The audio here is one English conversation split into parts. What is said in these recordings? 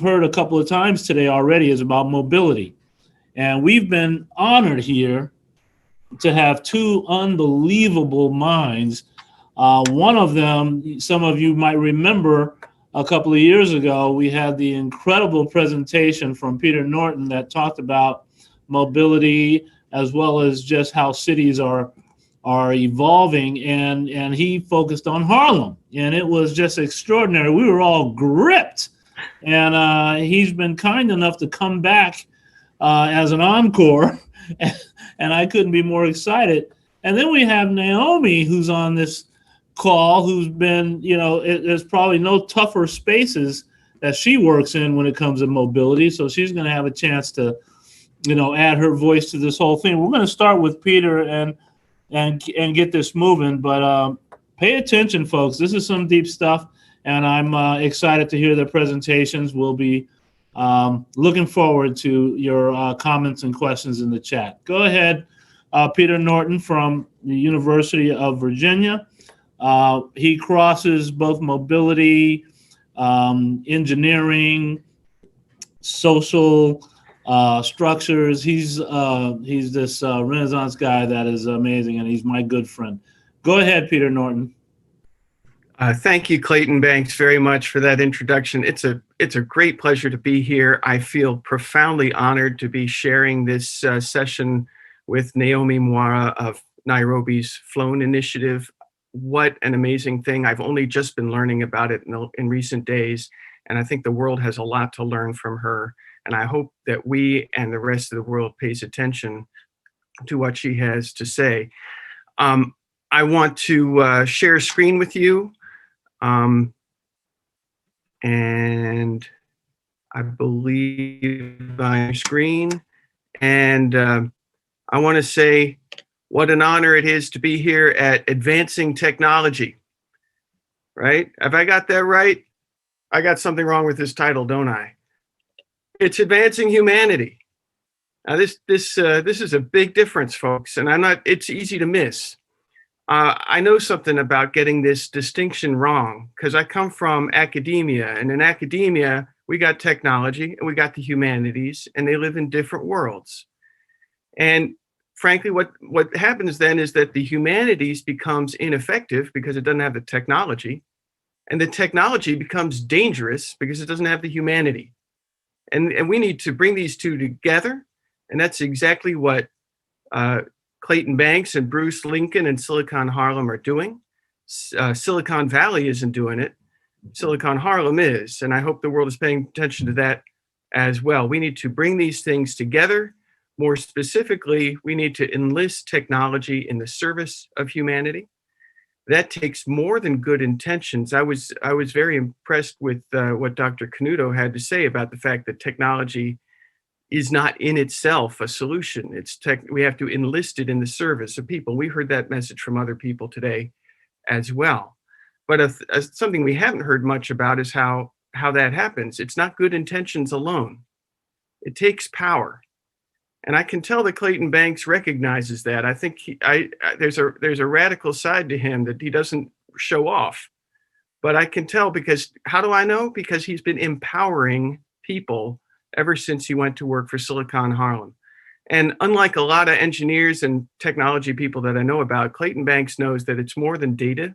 heard a couple of times today already is about mobility. And we've been honored here to have two unbelievable minds. One of them, some of you might remember a couple of years ago, we had the incredible presentation from Peter Norton that talked about mobility as well as just how cities are evolving, and he focused on Harlem, and it was just extraordinary. We were all gripped, and he's been kind enough to come back as an encore, and I couldn't be more excited. And then we have Naomi, who's on this call, who's been, there's probably no tougher spaces that she works in when it comes to mobility, so she's going to have a chance to, add her voice to this whole thing. We're going to start with Peter and get this moving, but pay attention, folks. This is some deep stuff, and I'm excited to hear the presentations. We'll be looking forward to your comments and questions in the chat. Go ahead, Peter Norton from the University of Virginia. He crosses both mobility, engineering, social structures. He's this Renaissance guy that is amazing, and he's my good friend. Go ahead, Peter Norton. Thank you, Clayton Banks, very much for that introduction. It's a great pleasure to be here. I feel profoundly honored to be sharing this session with Naomi Mwaura of Nairobi's Flone initiative. What an amazing thing. I've only just been learning about it in recent days, and I think the world has a lot to learn from her. And I hope that we and the rest of the world pays attention to what she has to say. I want to share a screen with you. And I believe I'm screen. And I want to say what an honor it is to be here at Advancing Technology. Right? Have I got that right? I got something wrong with this title, don't I? It's Advancing Humanity. Now this is a big difference, folks, and it's easy to miss. I know something about getting this distinction wrong because I come from academia, and in academia, we got technology and we got the humanities, and they live in different worlds. And frankly, what happens then is that the humanities becomes ineffective because it doesn't have the technology, and the technology becomes dangerous because it doesn't have the humanity. And we need to bring these two together, and that's exactly what Clayton Banks and Bruce Lincoln and Silicon Harlem are doing. Silicon Valley isn't doing it. Silicon Harlem is, and I hope the world is paying attention to that as well. We need to bring these things together. More specifically, we need to enlist technology in the service of humanity. That takes more than good intentions. I was very impressed with what Dr. Canuto had to say about the fact that technology is not in itself a solution. We have to enlist it in the service of people. We heard that message from other people today as well. But something we haven't heard much about is how that happens. It's not good intentions alone. It takes power. And I can tell that Clayton Banks recognizes that. I think there's a radical side to him that he doesn't show off. But I can tell because, how do I know? Because he's been empowering people ever since he went to work for Silicon Harlem. And unlike a lot of engineers and technology people that I know about, Clayton Banks knows that it's more than data,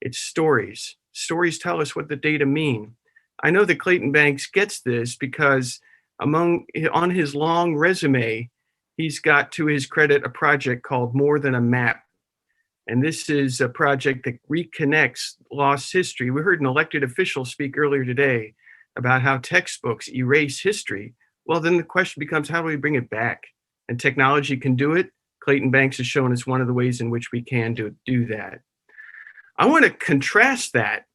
it's stories. Stories tell us what the data mean. I know that Clayton Banks gets this because on his long resume, he's got, to his credit, a project called More Than a Map. And this is a project that reconnects lost history. We heard an elected official speak earlier today about how textbooks erase history. Well, then the question becomes, how do we bring it back? And technology can do it. Clayton Banks has shown us one of the ways in which we can do that. I want to contrast that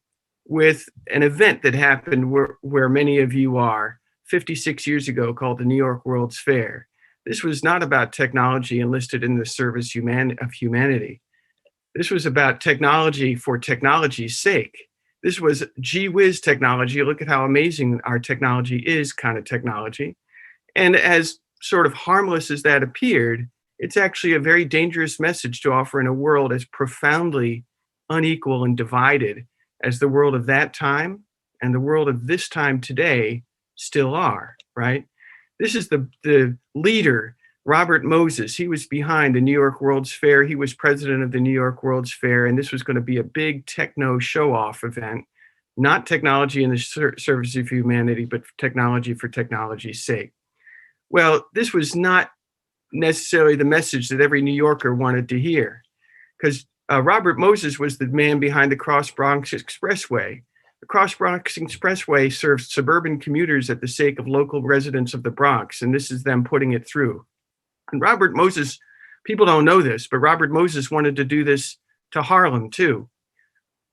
with an event that happened where many of you are 56 years ago, called the New York World's Fair. This was not about technology enlisted in the service of humanity. This was about technology for technology's sake. This was gee whiz technology. Look at how amazing our technology is kind of technology. And as sort of harmless as that appeared, it's actually a very dangerous message to offer in a world as profoundly unequal and divided as the world of that time and the world of this time today still are, right? This is the leader, Robert Moses. He was behind the New York World's Fair. He was president of the New York World's Fair, and this was going to be a big techno show-off event, not technology in the service of humanity, but technology for technology's sake. Well, this was not necessarily the message that every New Yorker wanted to hear, because Robert Moses was the man behind the Cross Bronx Expressway. The Cross Bronx Expressway serves suburban commuters at the sake of local residents of the Bronx, and this is them putting it through. And Robert Moses, people don't know this, but Robert Moses wanted to do this to Harlem too.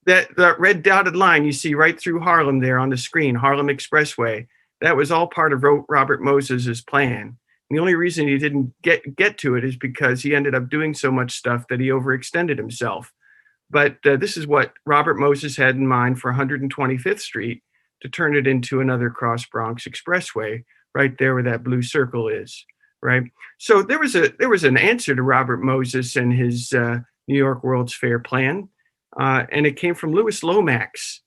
That red dotted line you see right through Harlem there on the screen, Harlem Expressway, that was all part of Robert Moses's plan. The only reason he didn't get to it is because he ended up doing so much stuff that he overextended himself. But this is what Robert Moses had in mind for 125th Street, to turn it into another Cross Bronx Expressway right there where that blue circle is, right? So there was an answer to Robert Moses and his New York World's Fair plan, and it came from Louis Lomax,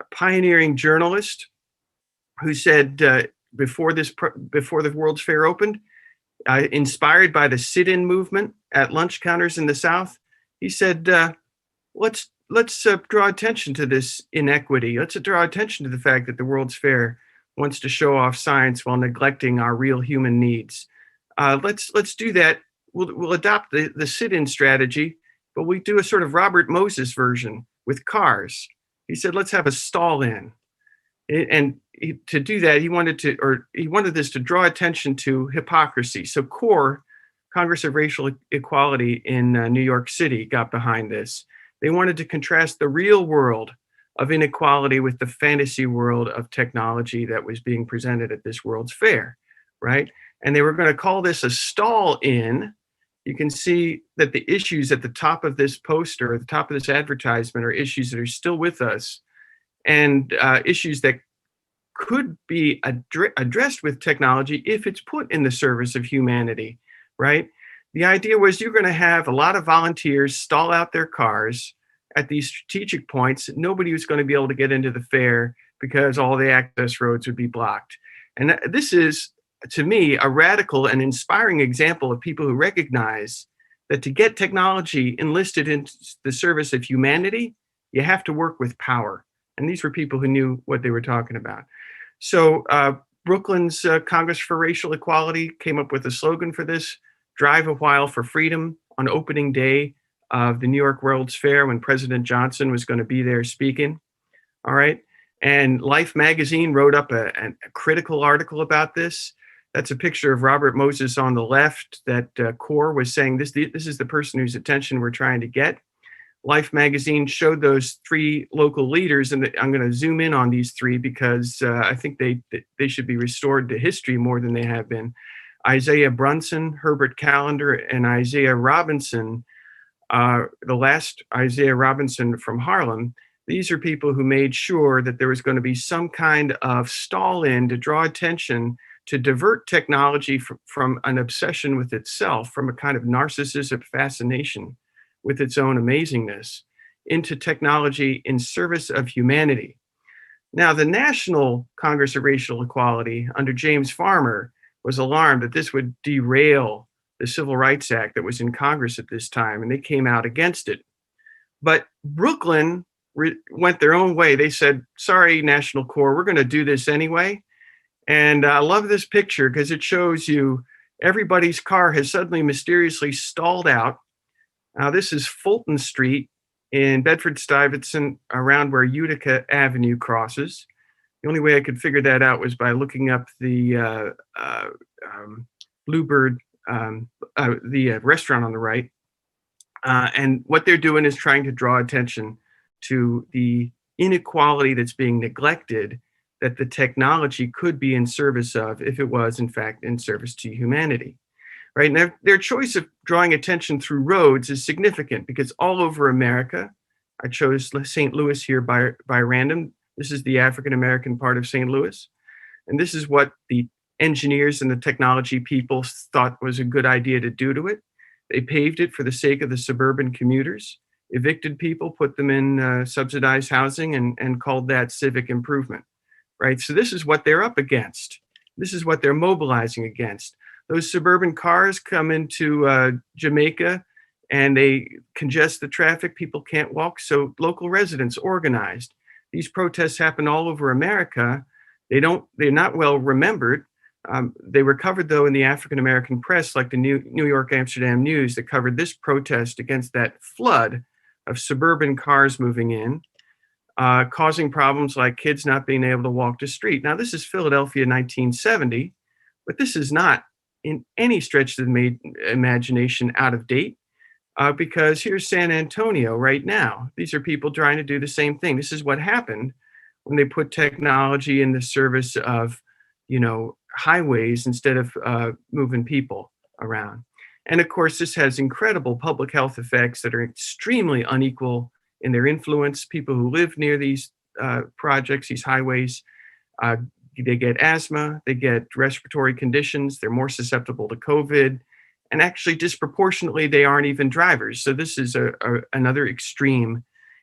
a pioneering journalist who said before the World's Fair opened, inspired by the sit-in movement at lunch counters in the South, he said, let's draw attention to this inequity. Let's draw attention to the fact that the World's Fair wants to show off science while neglecting our real human needs. Let's do that. We'll adopt the sit-in strategy, but we do a sort of Robert Moses version with cars. He said, let's have a stall in. And to do that, he wanted this to draw attention to hypocrisy. So CORE, Congress of Racial Equality in New York City, got behind this. They wanted to contrast the real world of inequality with the fantasy world of technology that was being presented at this World's Fair, right? And they were going to call this a stall in. You can see that the issues at the top of this poster, at the top of this advertisement, are issues that are still with us, and issues that could be addressed with technology if it's put in the service of humanity, right? The idea was you're going to have a lot of volunteers stall out their cars at these strategic points. Nobody was going to be able to get into the fair because all the access roads would be blocked. And this is, to me, a radical and inspiring example of people who recognize that to get technology enlisted in the service of humanity, you have to work with power. And these were people who knew what they were talking about. So Brooklyn's Congress for Racial Equality came up with a slogan for this: drive a while for freedom, on opening day of the New York World's Fair when President Johnson was going to be there speaking. All right. And Life magazine wrote up a critical article about this. That's a picture of Robert Moses on the left that CORE was saying, this is the person whose attention we're trying to get. Life magazine showed those three local leaders, and I'm going to zoom in on these three because I think they should be restored to history more than they have been. Isaiah Brunson, Herbert Callender, and Isaiah Robinson, the last Isaiah Robinson from Harlem. These are people who made sure that there was going to be some kind of stall in to draw attention, to divert technology from an obsession with itself, from a kind of narcissistic fascination with its own amazingness, into technology in service of humanity. Now, the National Congress of Racial Equality under James Farmer was alarmed that this would derail the Civil Rights Act that was in Congress at this time, and they came out against it. But Brooklyn went their own way. They said, sorry, National Corps, we're going to do this anyway. And I love this picture because it shows you everybody's car has suddenly mysteriously stalled out. Now, this is Fulton Street in Bedford-Stuyvesant, around where Utica Avenue crosses. The only way I could figure that out was by looking up the Bluebird, the restaurant on the right. And what they're doing is trying to draw attention to the inequality that's being neglected, that the technology could be in service of if it was, in fact, in service to humanity. Right? And their choice of drawing attention through roads is significant because all over America, I chose St. Louis here by random. This is the African-American part of St. Louis. And this is what the engineers and the technology people thought was a good idea to do to it. They paved it for the sake of the suburban commuters, evicted people, put them in subsidized housing, and called that civic improvement. right? So this is what they're up against. This is what they're mobilizing against. Those suburban cars come into Jamaica and they congest the traffic. People can't walk. So local residents organized. These protests happen all over America. They're not well remembered. They were covered, though, in the African-American press, like the New York Amsterdam News, that covered this protest against that flood of suburban cars moving in, causing problems like kids not being able to walk the street. Now, this is Philadelphia 1970, but this is not in any stretch of the imagination out of date, because here's San Antonio right now. These are people trying to do the same thing. This is what happened when they put technology in the service of, highways instead of moving people around. And of course, this has incredible public health effects that are extremely unequal in their influence. People who live near these projects, these highways, they get asthma, they get respiratory conditions, they're more susceptible to COVID, and actually disproportionately, they aren't even drivers. So this is another extreme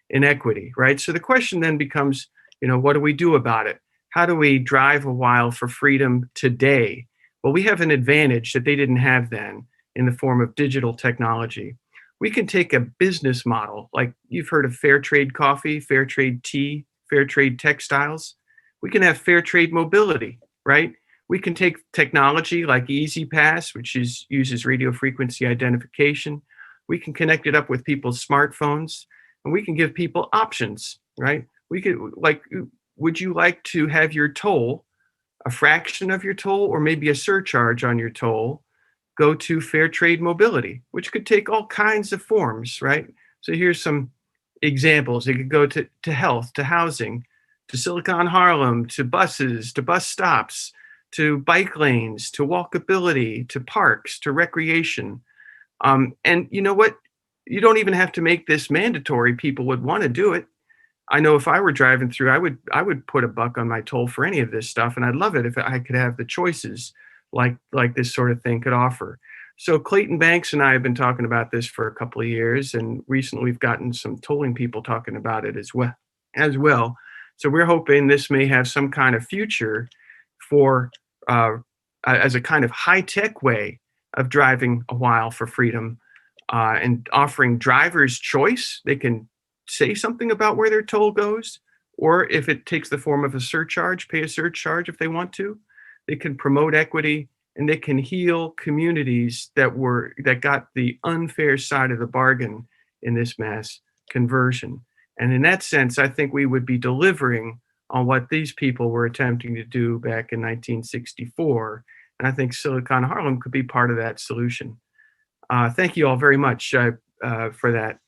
inequity, right? So the question then becomes, what do we do about it? How do we drive a while for freedom today? Well, we have an advantage that they didn't have then in the form of digital technology. We can take a business model, like you've heard of fair trade coffee, fair trade tea, fair trade textiles. We can have fair trade mobility, right? We can take technology like Easy Pass, which uses radio frequency identification. We can connect it up with people's smartphones, and we can give people options, right? We could, would you like to have your toll, a fraction of your toll, or maybe a surcharge on your toll, go to fair trade mobility, which could take all kinds of forms, right? So here's some examples. It could go to health, to housing, to Silicon Harlem, to buses, to bus stops, to bike lanes, to walkability, to parks, to recreation. And you know what? You don't even have to make this mandatory. People would want to do it. I know if I were driving through, I would put $1 on my toll for any of this stuff, and I'd love it if I could have the choices like this sort of thing could offer. So Clayton Banks and I have been talking about this for a couple of years, and recently we've gotten some tolling people talking about it as well. So we're hoping this may have some kind of future for as a kind of high-tech way of driving a while for freedom, and offering drivers choice. They can say something about where their toll goes, or if it takes the form of a surcharge, pay a surcharge if they want to. They can promote equity, and they can heal communities that got the unfair side of the bargain in this mass conversion. And in that sense, I think we would be delivering on what these people were attempting to do back in 1964. And I think Silicon Harlem could be part of that solution. Thank you all very much for that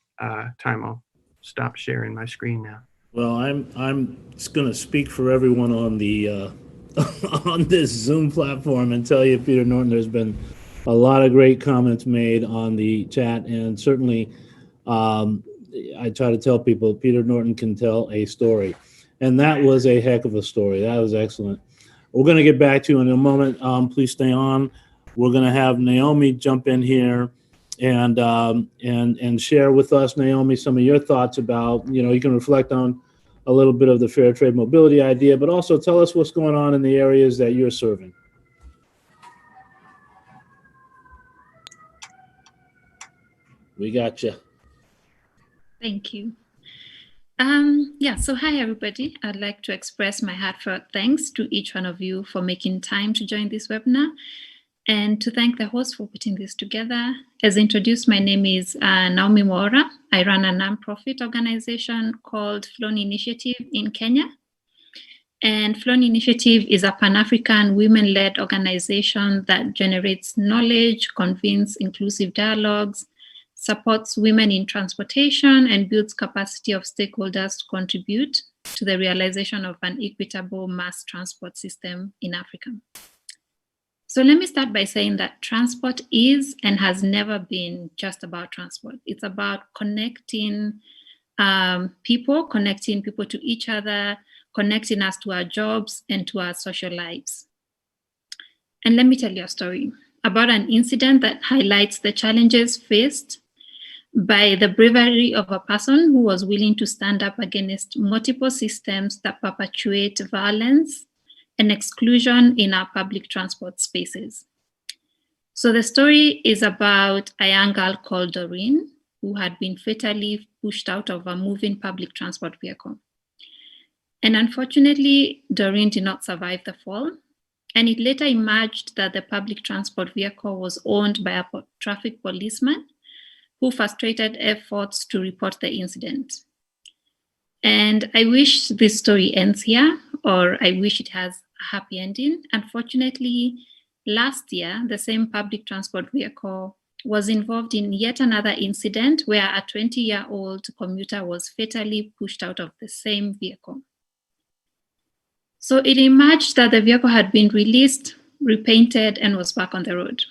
time. I'll stop sharing my screen now. Well, I'm just going to speak for everyone on the on this Zoom platform and tell you, Peter Norton, there's been a lot of great comments made on the chat, and certainly I try to tell people Peter Norton can tell a story, and that was a heck of a story. That was excellent. We're going to get back to you in a moment. Please stay on. We're going to have Naomi jump in here and share with us, Naomi, some of your thoughts about, you can reflect on a little bit of the fair trade mobility idea, but also tell us what's going on in the areas that you're serving. We got you. Thank you. So hi, everybody. I'd like to express my heartfelt thanks to each one of you for making time to join this webinar, and to thank the host for putting this together. As introduced, my name is Naomi Mwaura. I run a nonprofit organization called Flone Initiative in Kenya. And Flone Initiative is a Pan-African women-led organization that generates knowledge, convenes inclusive dialogues, supports women in transportation, and builds capacity of stakeholders to contribute to the realization of an equitable mass transport system in Africa. So let me start by saying that transport is and has never been just about transport. It's about connecting people to each other, connecting us to our jobs and to our social lives. And let me tell you a story about an incident that highlights the challenges faced by the bravery of a person who was willing to stand up against multiple systems that perpetuate violence and exclusion in our public transport spaces. So the story is about a young girl called Doreen, who had been fatally pushed out of a moving public transport vehicle. And unfortunately, Doreen did not survive the fall. And it later emerged that the public transport vehicle was owned by a traffic policeman who frustrated efforts to report the incident. And I wish this story ends here, or I wish it has a happy ending. Unfortunately, last year, the same public transport vehicle was involved in yet another incident where a 20-year-old commuter was fatally pushed out of the same vehicle. So it emerged that the vehicle had been released, repainted, and was back on the road.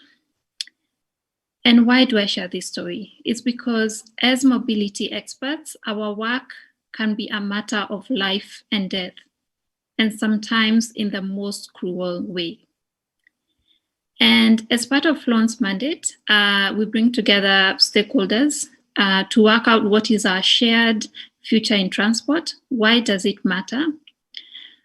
And why do I share this story? It's because as mobility experts, our work can be a matter of life and death, and sometimes in the most cruel way. And as part of Flone's mandate, we bring together stakeholders to work out what is our shared future in transport, why does it matter,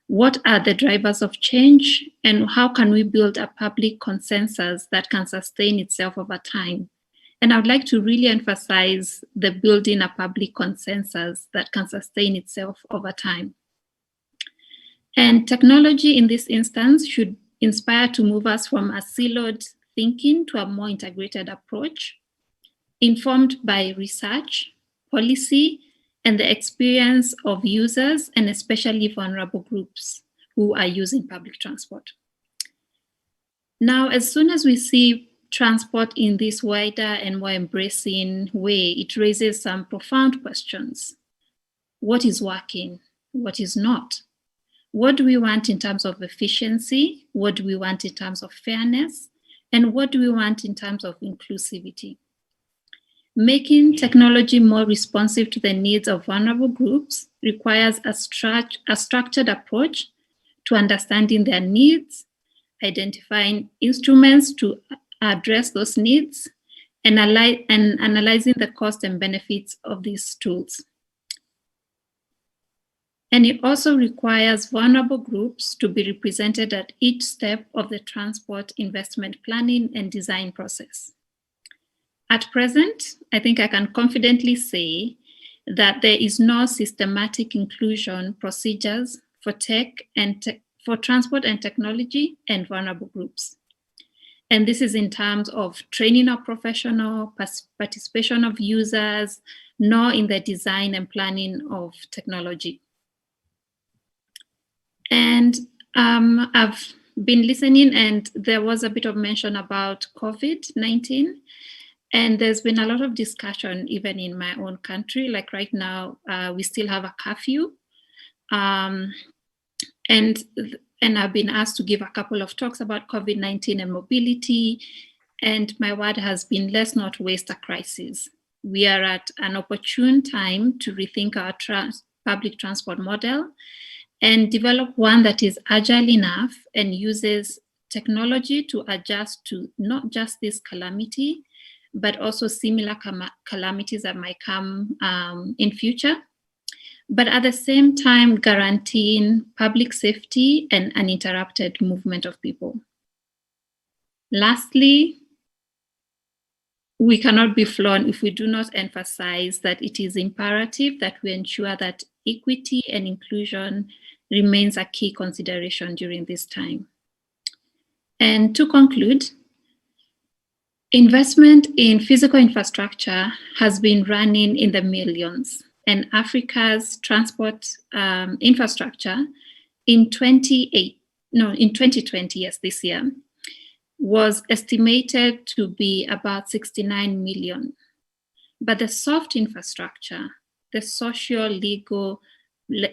what are the drivers of change, and how can we build a public consensus that can sustain itself over time? And I would like to really emphasize the building a public consensus that can sustain itself over time. And technology in this instance should inspire to move us from a siloed thinking to a more integrated approach, informed by research, policy, and the experience of users, and especially vulnerable groups who are using public transport. Now, as soon as we see transport in this wider and more embracing way, it raises some profound questions. What is working? What is not? What do we want in terms of efficiency? What do we want in terms of fairness? And what do we want in terms of inclusivity? Making technology more responsive to the needs of vulnerable groups requires a structured approach to understanding their needs, identifying instruments to address those needs, and analyzing the cost and benefits of these tools. And it also requires vulnerable groups to be represented at each step of the transport investment planning and design process. At present, I think I can confidently say that there is no systematic inclusion procedures for for transport and technology and vulnerable groups. And this is in terms of training of professional, participation of users, nor in the design and planning of technology. And I've been listening, and there was a bit of mention about COVID-19. And there's been a lot of discussion, even in my own country. Like right now, we still have a curfew. And I've been asked to give a couple of talks about COVID-19 and mobility. And my word has been, let's not waste a crisis. We are at an opportune time to rethink our public transport model and develop one that is agile enough and uses technology to adjust to not just this calamity, but also similar calamities that might come in future, but at the same time guaranteeing public safety and uninterrupted movement of people. Lastly, we cannot be Flone if we do not emphasize that it is imperative that we ensure that equity and inclusion remains a key consideration during this time. And to conclude, investment in physical infrastructure has been running in the millions, and Africa's transport infrastructure in 2020, yes, this year, was estimated to be about 69 million. But the soft infrastructure, the social, legal,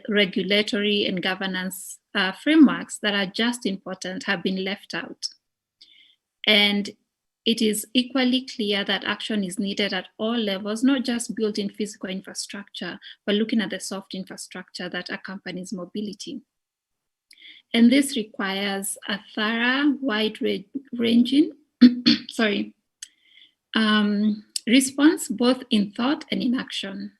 regulatory, and governance frameworks that are just important have been left out. And it is equally clear that action is needed at all levels, not just building physical infrastructure, but looking at the soft infrastructure that accompanies mobility. And this requires a thorough, wide-ranging response, both in thought and in action.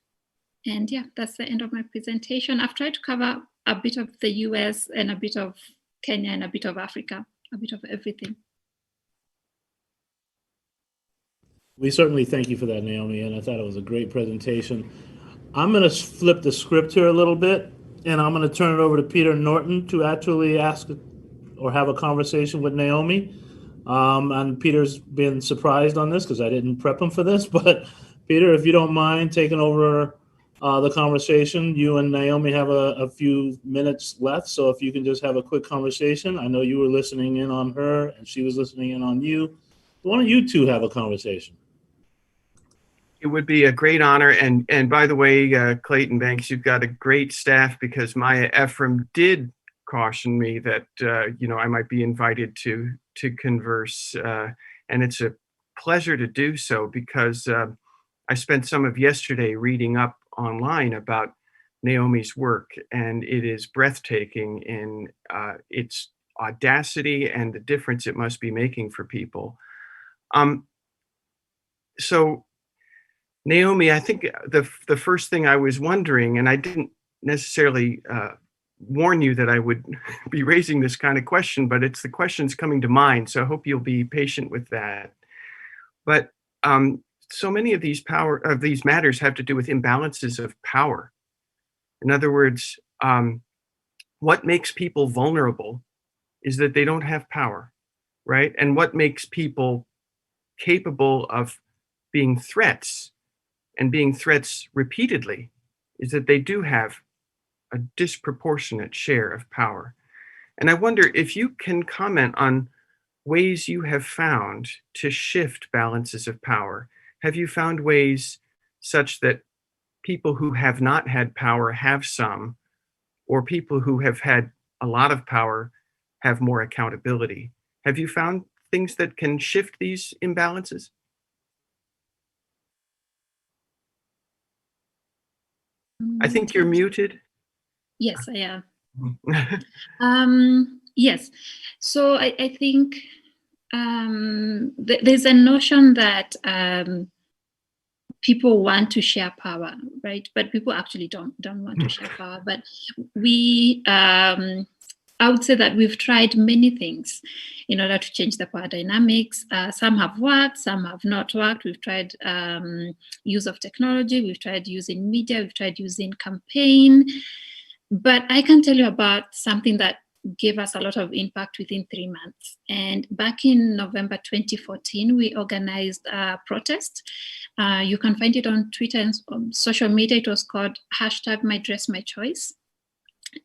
And yeah, that's the end of my presentation. I've tried to cover a bit of the US and a bit of Kenya and a bit of Africa, a bit of everything. We certainly thank you for that, Naomi, and I thought it was a great presentation. I'm going to flip the script here a little bit, and I'm going to turn it over to Peter Norton to actually ask or have a conversation with Naomi. And Peter's been surprised on this because I didn't prep him for this. But Peter, if you don't mind taking over the conversation, you and Naomi have a few minutes left. So if you can just have a quick conversation. I know you were listening in on her and she was listening in on you. Why don't you two have a conversation? It would be a great honor. And by the way, Clayton Banks, you've got a great staff, because Maya Ephraim did caution me that, I might be invited to converse. And it's a pleasure to do so, because I spent some of yesterday reading up online about Naomi's work, and it is breathtaking in its audacity and the difference it must be making for people. So Naomi, I think the first thing I was wondering, and I didn't necessarily warn you that I would be raising this kind of question, but it's the questions coming to mind. So I hope you'll be patient with that. But so many of these matters have to do with imbalances of power. In other words, what makes people vulnerable is that they don't have power, right? And what makes people capable of being threats, and being threats repeatedly, is that they do have a disproportionate share of power. And I wonder if you can comment on ways you have found to shift balances of power. Have you found ways such that people who have not had power have some, or people who have had a lot of power have more accountability? Have you found things that can shift these imbalances? I think you're muted. Yes, I am. Yes. So I think there's a notion that people want to share power, right? But people actually don't want to share power. But I would say that we've tried many things in order to change the power dynamics. Some have worked, some have not worked. We've tried use of technology, we've tried using media, we've tried using campaign. But I can tell you about something that gave us a lot of impact within 3 months. And back in November 2014, we organized a protest. You can find it on Twitter and on social media. It was called #MyDressMyChoice.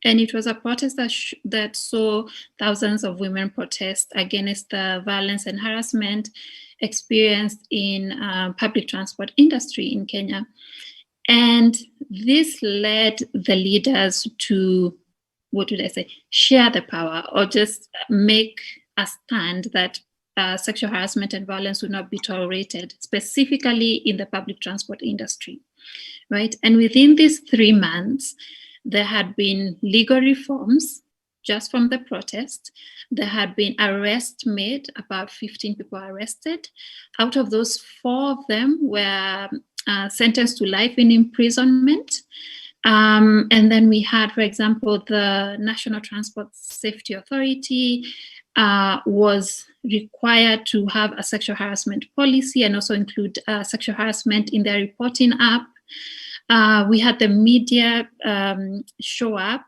And it was a protest that saw thousands of women protest against the violence and harassment experienced in public transport industry in Kenya. And this led the leaders to, share the power, or just make a stand that sexual harassment and violence would not be tolerated, specifically in the public transport industry, right? And within these 3 months, there had been legal reforms just from the protest. There had been arrests made, about 15 people arrested. Out of those, 4 of them were sentenced to life in imprisonment. And then we had, for example, the National Transport Safety Authority was required to have a sexual harassment policy and also include sexual harassment in their reporting app. We had the media show up,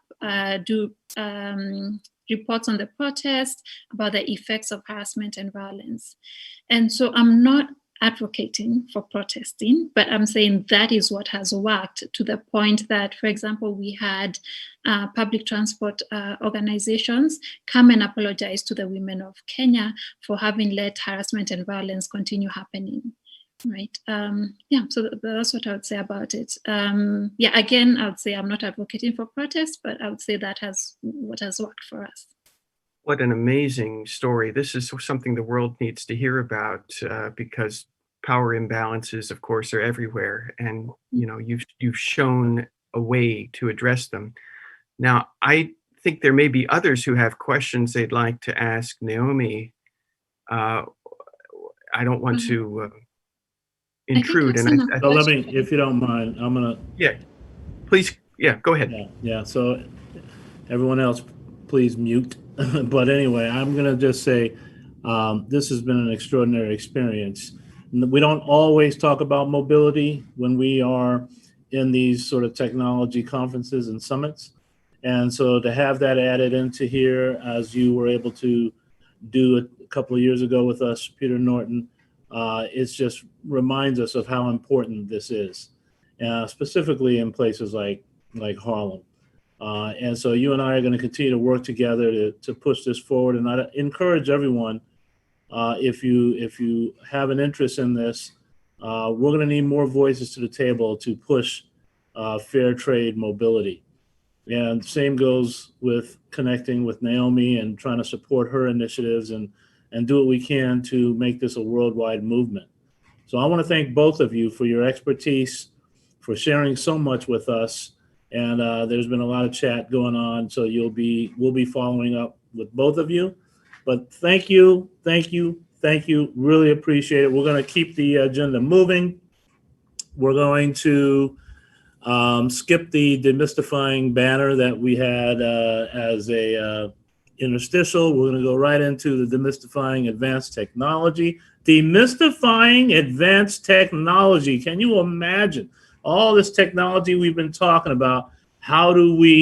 do reports on the protest about the effects of harassment and violence. And so I'm not advocating for protesting, but I'm saying that is what has worked, to the point that, for example, we had public transport organizations come and apologize to the women of Kenya for having let harassment and violence continue happening. Right. So that's what I would say about it. Again, I would say I'm not advocating for protest, but I would say that what has worked for us. What an amazing story. This is something the world needs to hear about, because power imbalances, of course, are everywhere. And, you've shown a way to address them. Now, I think there may be others who have questions they'd like to ask Naomi. I don't want to intrude. I've And seen a So let question. me, if you don't mind, I'm gonna, please, go ahead. yeah. So everyone else, please mute. But anyway, I'm gonna just say, this has been an extraordinary experience. We don't always talk about mobility when we are in these sort of technology conferences and summits. And so to have that added into here, as you were able to do a couple of years ago with us, Peter Norton, it just reminds us of how important this is, specifically in places like Harlem. And so you and I are going to continue to work together to push this forward. And I encourage everyone, if you have an interest in this, we're going to need more voices to the table to push fair trade mobility. And same goes with connecting with Naomi and trying to support her initiatives and do what we can to make this a worldwide movement. So I want to thank both of you for your expertise, for sharing so much with us. And there's been a lot of chat going on, so we'll be following up with both of you. But thank you. Really appreciate it. We're going to keep the agenda moving. We're going to skip the demystifying banner that we had as a interstitial. We're going to go right into the demystifying advanced technology. Demystifying advanced technology. Can you imagine all this technology we've been talking about? How do we